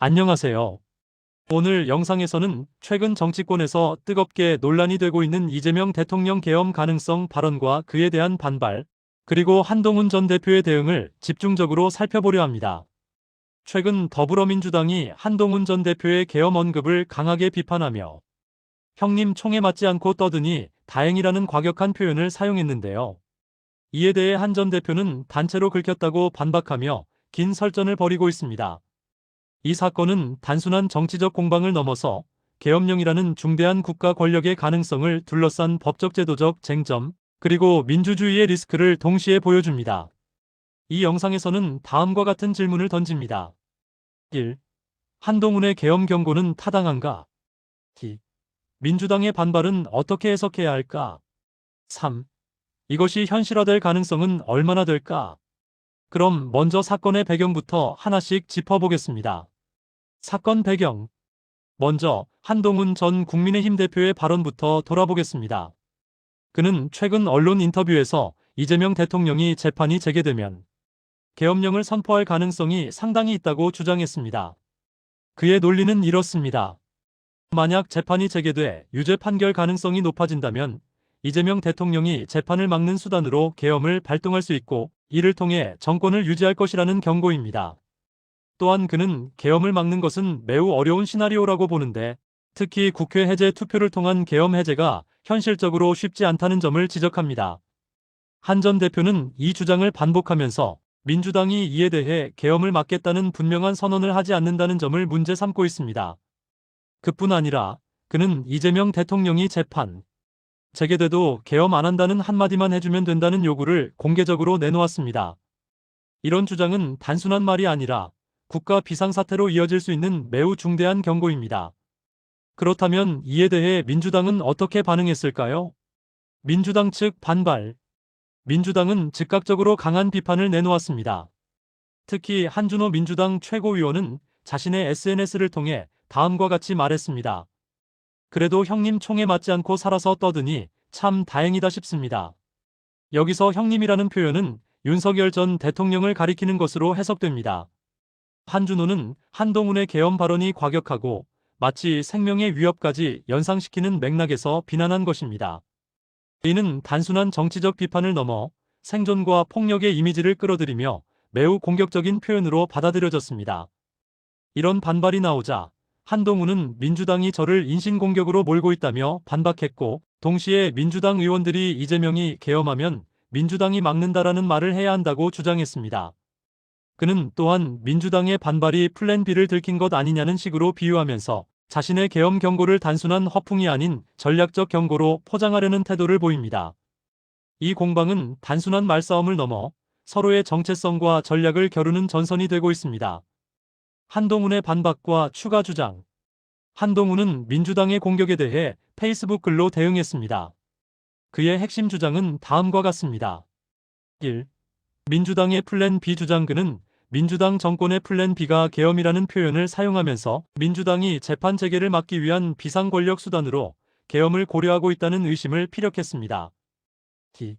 안녕하세요. 오늘 영상에서는 최근 정치권에서 뜨겁게 논란이 되고 있는 이재명 대통령 계엄 가능성 발언과 그에 대한 반발, 그리고 한동훈 전 대표의 대응을 집중적으로 살펴보려 합니다. 최근 더불어민주당이 한동훈 전 대표의 계엄 언급을 강하게 비판하며 형님 총에 맞지 않고 떠드니 다행이라는 과격한 표현을 사용했는데요. 이에 대해 한 전 대표는 단체로 긁혔다고 반박하며 긴 설전을 벌이고 있습니다. 이 사건은 단순한 정치적 공방을 넘어서 계엄령이라는 중대한 국가 권력의 가능성을 둘러싼 법적 제도적 쟁점, 그리고 민주주의의 리스크를 동시에 보여줍니다. 이 영상에서는 다음과 같은 질문을 던집니다. 1. 한동훈의 계엄 경고는 타당한가? 2. 민주당의 반발은 어떻게 해석해야 할까? 3. 이것이 현실화될 가능성은 얼마나 될까? 그럼 먼저 사건의 배경부터 하나씩 짚어보겠습니다. 사건 배경. 먼저 한동훈 전 국민의힘 대표의 발언부터 돌아보겠습니다. 그는 최근 언론 인터뷰에서 이재명 대통령이 재판이 재개되면 계엄령을 선포할 가능성이 상당히 있다고 주장했습니다. 그의 논리는 이렇습니다. 만약 재판이 재개돼 유죄 판결 가능성이 높아진다면 이재명 대통령이 재판을 막는 수단으로 계엄을 발동할 수 있고 이를 통해 정권을 유지할 것이라는 경고입니다. 또한 그는 계엄을 막는 것은 매우 어려운 시나리오라고 보는데 특히 국회 해제 투표를 통한 계엄 해제가 현실적으로 쉽지 않다는 점을 지적합니다. 한 전 대표는 이 주장을 반복하면서 민주당이 이에 대해 계엄을 막겠다는 분명한 선언을 하지 않는다는 점을 문제 삼고 있습니다. 그뿐 아니라 그는 이재명 대통령이 재판 재개돼도 계엄 안 한다는 한마디만 해주면 된다는 요구를 공개적으로 내놓았습니다. 이런 주장은 단순한 말이 아니라 국가 비상사태로 이어질 수 있는 매우 중대한 경고입니다. 그렇다면 이에 대해 민주당은 어떻게 반응했을까요? 민주당 측 반발. 민주당은 즉각적으로 강한 비판을 내놓았습니다. 특히 한준호 민주당 최고위원은 자신의 SNS를 통해 다음과 같이 말했습니다. 그래도 형님 총에 맞지 않고 살아서 떠드니 참 다행이다 싶습니다. 여기서 형님이라는 표현은 윤석열 전 대통령을 가리키는 것으로 해석됩니다. 한준호는 한동훈의 계엄 발언이 과격하고 마치 생명의 위협까지 연상시키는 맥락에서 비난한 것입니다. 이는 단순한 정치적 비판을 넘어 생존과 폭력의 이미지를 끌어들이며 매우 공격적인 표현으로 받아들여졌습니다. 이런 반발이 나오자 한동훈은 민주당이 저를 인신공격으로 몰고 있다며 반박했고 동시에 민주당 의원들이 이재명이 계엄하면 민주당이 막는다라는 말을 해야 한다고 주장했습니다. 그는 또한 민주당의 반발이 플랜 B를 들킨 것 아니냐는 식으로 비유하면서 자신의 계엄 경고를 단순한 허풍이 아닌 전략적 경고로 포장하려는 태도를 보입니다. 이 공방은 단순한 말싸움을 넘어 서로의 정체성과 전략을 겨루는 전선이 되고 있습니다. 한동훈의 반박과 추가 주장. 한동훈은 민주당의 공격에 대해 페이스북 글로 대응했습니다. 그의 핵심 주장은 다음과 같습니다. 1. 민주당의 플랜 B 주장. 그는 민주당 정권의 플랜 B가 계엄이라는 표현을 사용하면서 민주당이 재판 재개를 막기 위한 비상권력 수단으로 계엄을 고려하고 있다는 의심을 피력했습니다. T.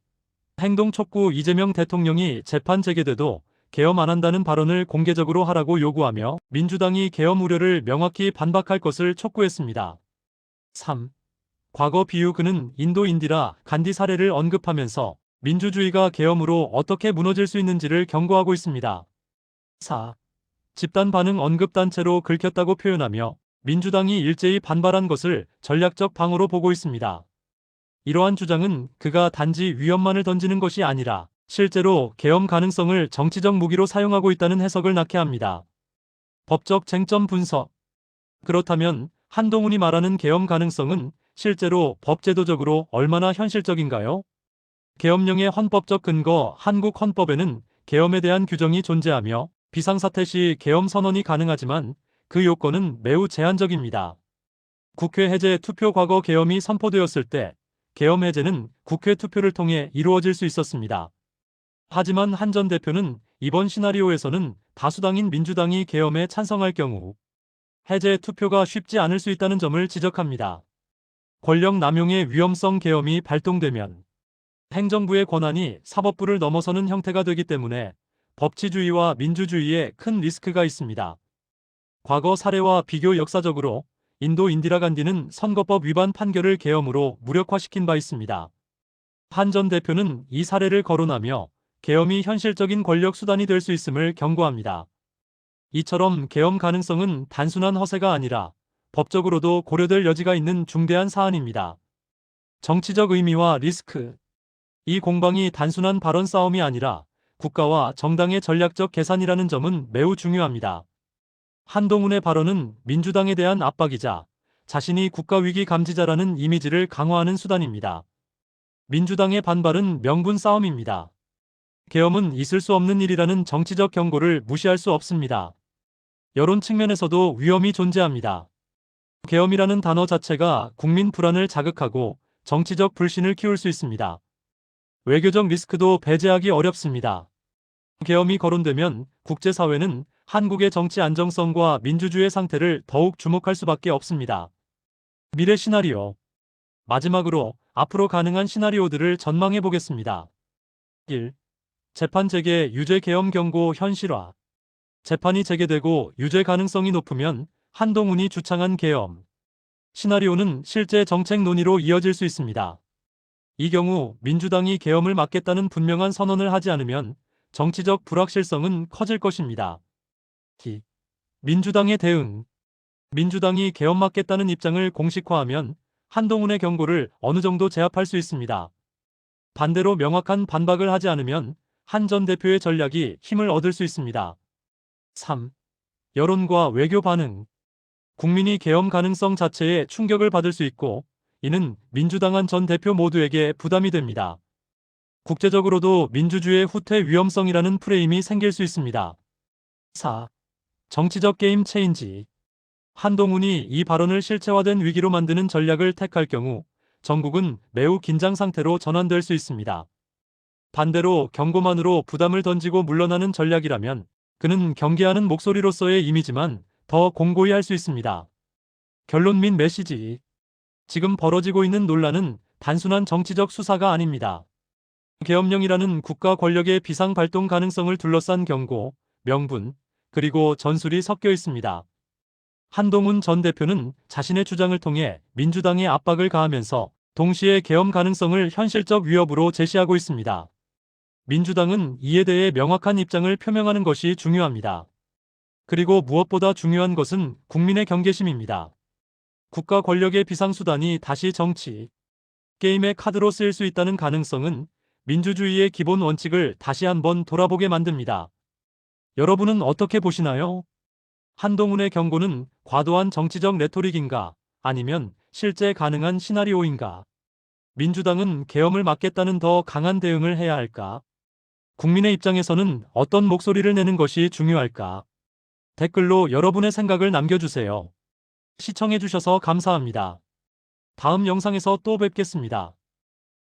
행동 촉구. 이재명 대통령이 재판 재개돼도 계엄 안 한다는 발언을 공개적으로 하라고 요구하며 민주당이 계엄 우려를 명확히 반박할 것을 촉구했습니다. 3. 과거 비유. 그는 인도 인디라 간디 사례를 언급하면서 민주주의가 계엄으로 어떻게 무너질 수 있는지를 경고하고 있습니다. 4. 집단 반응. 언급단체로 긁혔다고 표현하며 민주당이 일제히 반발한 것을 전략적 방어로 보고 있습니다. 이러한 주장은 그가 단지 위협만을 던지는 것이 아니라 실제로 계엄 가능성을 정치적 무기로 사용하고 있다는 해석을 낳게 합니다. 법적 쟁점 분석. 그렇다면 한동훈이 말하는 계엄 가능성은 실제로 법제도적으로 얼마나 현실적인가요? 계엄령의 헌법적 근거. 한국 헌법에는 계엄에 대한 규정이 존재하며 비상사태 시 계엄 선언이 가능하지만 그 요건은 매우 제한적입니다. 국회 해제 투표. 과거 계엄이 선포되었을 때 계엄 해제는 국회 투표를 통해 이루어질 수 있었습니다. 하지만 한 전 대표는 이번 시나리오에서는 다수당인 민주당이 계엄에 찬성할 경우 해제 투표가 쉽지 않을 수 있다는 점을 지적합니다. 권력 남용의 위험성. 계엄이 발동되면 행정부의 권한이 사법부를 넘어서는 형태가 되기 때문에 법치주의와 민주주의에 큰 리스크가 있습니다. 과거 사례와 비교 역사적으로 인도 인디라 간디는 선거법 위반 판결을 계엄으로 무력화시킨 바 있습니다. 한 전 대표는 이 사례를 거론하며 계엄이 현실적인 권력 수단이 될 수 있음을 경고합니다. 이처럼 계엄 가능성은 단순한 허세가 아니라 법적으로도 고려될 여지가 있는 중대한 사안입니다. 정치적 의미와 리스크. 이 공방이 단순한 발언 싸움이 아니라 국가와 정당의 전략적 계산이라는 점은 매우 중요합니다. 한동훈의 발언은 민주당에 대한 압박이자 자신이 국가위기 감지자라는 이미지를 강화하는 수단입니다. 민주당의 반발은 명분 싸움입니다. 계엄은 있을 수 없는 일이라는 정치적 경고를 무시할 수 없습니다. 여론 측면에서도 위험이 존재합니다. 계엄이라는 단어 자체가 국민 불안을 자극하고 정치적 불신을 키울 수 있습니다. 외교적 리스크도 배제하기 어렵습니다. 계엄이 거론되면 국제사회는 한국의 정치 안정성과 민주주의 상태를 더욱 주목할 수밖에 없습니다. 미래 시나리오. 마지막으로 앞으로 가능한 시나리오들을 전망해 보겠습니다. 1. 재판 재개 유죄 계엄 경고 현실화. 재판이 재개되고 유죄 가능성이 높으면 한동훈이 주창한 계엄 시나리오는 실제 정책 논의로 이어질 수 있습니다. 이 경우 민주당이 계엄을 막겠다는 분명한 선언을 하지 않으면 정치적 불확실성은 커질 것입니다. 민주당의 대응. 민주당이 계엄 막겠다는 입장을 공식화하면 한동훈의 경고를 어느 정도 제압할 수 있습니다. 반대로 명확한 반박을 하지 않으면 한 전 대표의 전략이 힘을 얻을 수 있습니다. 3. 여론과 외교 반응. 국민이 계엄 가능성 자체에 충격을 받을 수 있고 이는 민주당 한 전 대표 모두에게 부담이 됩니다. 국제적으로도 민주주의의 후퇴 위험성이라는 프레임이 생길 수 있습니다. 4. 정치적 게임 체인지. 한동훈이 이 발언을 실체화된 위기로 만드는 전략을 택할 경우 전국은 매우 긴장 상태로 전환될 수 있습니다. 반대로 경고만으로 부담을 던지고 물러나는 전략이라면 그는 경계하는 목소리로서의 이미지만 더 공고히 할 수 있습니다. 결론 및 메시지. 지금 벌어지고 있는 논란은 단순한 정치적 수사가 아닙니다. 계엄령이라는 국가 권력의 비상 발동 가능성을 둘러싼 경고, 명분, 그리고 전술이 섞여 있습니다. 한동훈 전 대표는 자신의 주장을 통해 민주당에 압박을 가하면서 동시에 계엄 가능성을 현실적 위협으로 제시하고 있습니다. 민주당은 이에 대해 명확한 입장을 표명하는 것이 중요합니다. 그리고 무엇보다 중요한 것은 국민의 경계심입니다. 국가 권력의 비상수단이 다시 정치, 게임의 카드로 쓰일 수 있다는 가능성은 민주주의의 기본 원칙을 다시 한번 돌아보게 만듭니다. 여러분은 어떻게 보시나요? 한동훈의 경고는 과도한 정치적 레토릭인가 아니면 실제 가능한 시나리오인가? 민주당은 계엄을 막겠다는 더 강한 대응을 해야 할까? 국민의 입장에서는 어떤 목소리를 내는 것이 중요할까? 댓글로 여러분의 생각을 남겨주세요. 시청해주셔서 감사합니다. 다음 영상에서 또 뵙겠습니다.